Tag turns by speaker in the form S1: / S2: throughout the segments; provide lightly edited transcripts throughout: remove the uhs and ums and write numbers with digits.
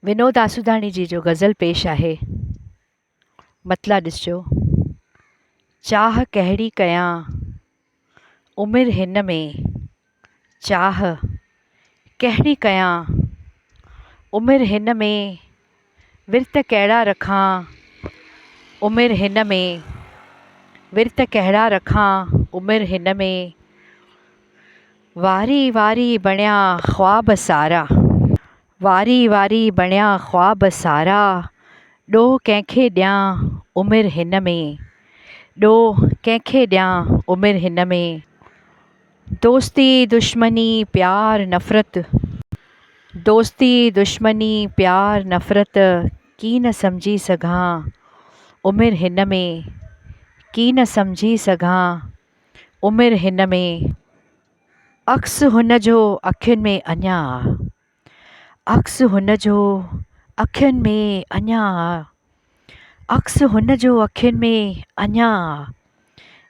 S1: विनोद आसूदाणी जी जो गज़ल पेश आहे। मतला ॾिसजो। चाह कहिड़ी कयां उमिरि हिन में, चाह कहिड़ी कयां उमिरि हिन में, विर्त कहिड़ा रखां उमिरि हिन में, विर्त कहिड़ा रखां उमिरि हिन में, वारी वारी बणिया ख़्वाब सारा, वारी वारी बणिया ख़्वाब सारा, ॾोह कंहिंखे ॾियां उमिरि हिन में, ॾोह कंहिंखे ॾियां उमिरि हिन में। दोस्ती दुश्मनी प्यार नफ़रत, दोस्ती दुश्मनी प्यार नफ़रत, की न सम्झी सघां उमिरि हिन में, की न सम्झी सघां उमिरि हिन में। अक्स हुन जो अखियुनि में अञा, अक्स हुन जो अखियुनि में अञा, अक्स हुन जो अखियुनि में अञा,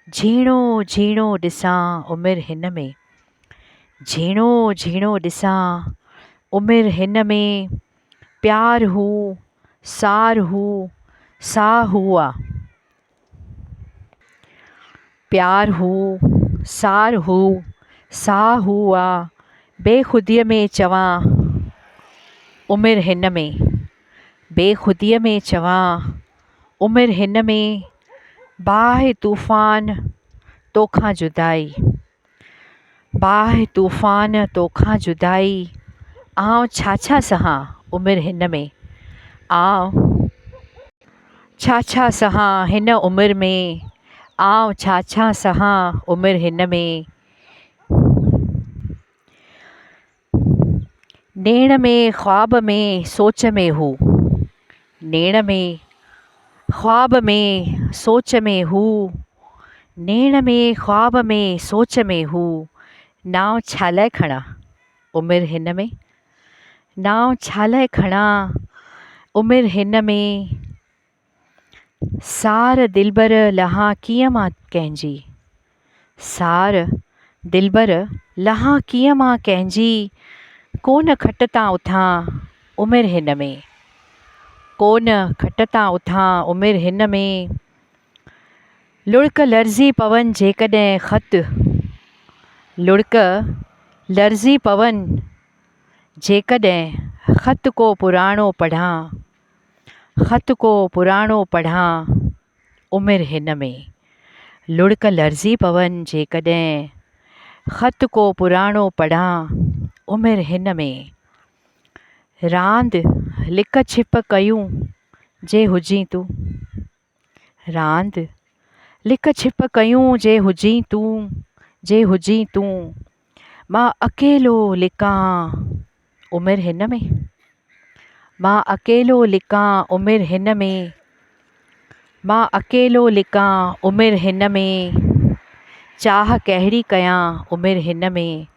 S1: झीणो झीणो ॾिसां उमिरि हिन में, झीणो झीणो ॾिसां उमिरि हिन में। प्यार हू सार हू साह हुआ, प्यार हू सार हू साह हुआ, बेख़ुदीअ में चवां उमिरि हिन में, बेख़ुदीअ में चवां उमिरि हिन में। बाहि तूफ़ान तोखां जुदाई, बाहि तूफ़ान तोखां जुदाई, आउं छा छा सहां उमिरि हिन में, आउं छा छा सहां हिन उमिरि में, आउं छा छा सहां उमिरि हिन में। नेण में ख़्वाब में सोच में हू, नेण में ख़्वाब में सोच में हू, नेण में ख़्वाब में सोच में हू, नाव छा लाइ खणां उमिरि हिन में, नाव छा लाइ खणां उमिरि हिन में। सार दिलबर लहां कीअं मां कंहिंजी, सार दिलबर लहां कीअं मां कंहिंजी, कोन खटतां उथां उमिरि हिन में, कोन खटतां उथां उमिरि हिन में। लुड़क लर्ज़ी पवन जेकॾहिं ख़त, लुड़क लर्ज़ी पवन जेकॾहिं ख़त को पुराणो पढ़ां, ख़त को पुराणो पढ़ां उमिरि हिन में। लुड़क लर्ज़ी पवन जेकॾहिं ख़त को पुराणो पढ़ां उमिरि हिन में। रांदि लिक छिप कयूं जे हुजीं तूं, रांदि लिक छिप कयूं जे हुजीं तूं, जे हुजीं तूं, मां अकेलो लिकां उमिरि हिन में, मां अकेलो लिकां उमिरि हिन में, मां अकेलो लिकां उमिरि हिन में। चाह कहिड़ी कयां उमिरि हिन में,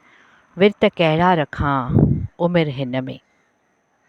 S1: विर्त कहिड़ा रखां उमिरि हिन में।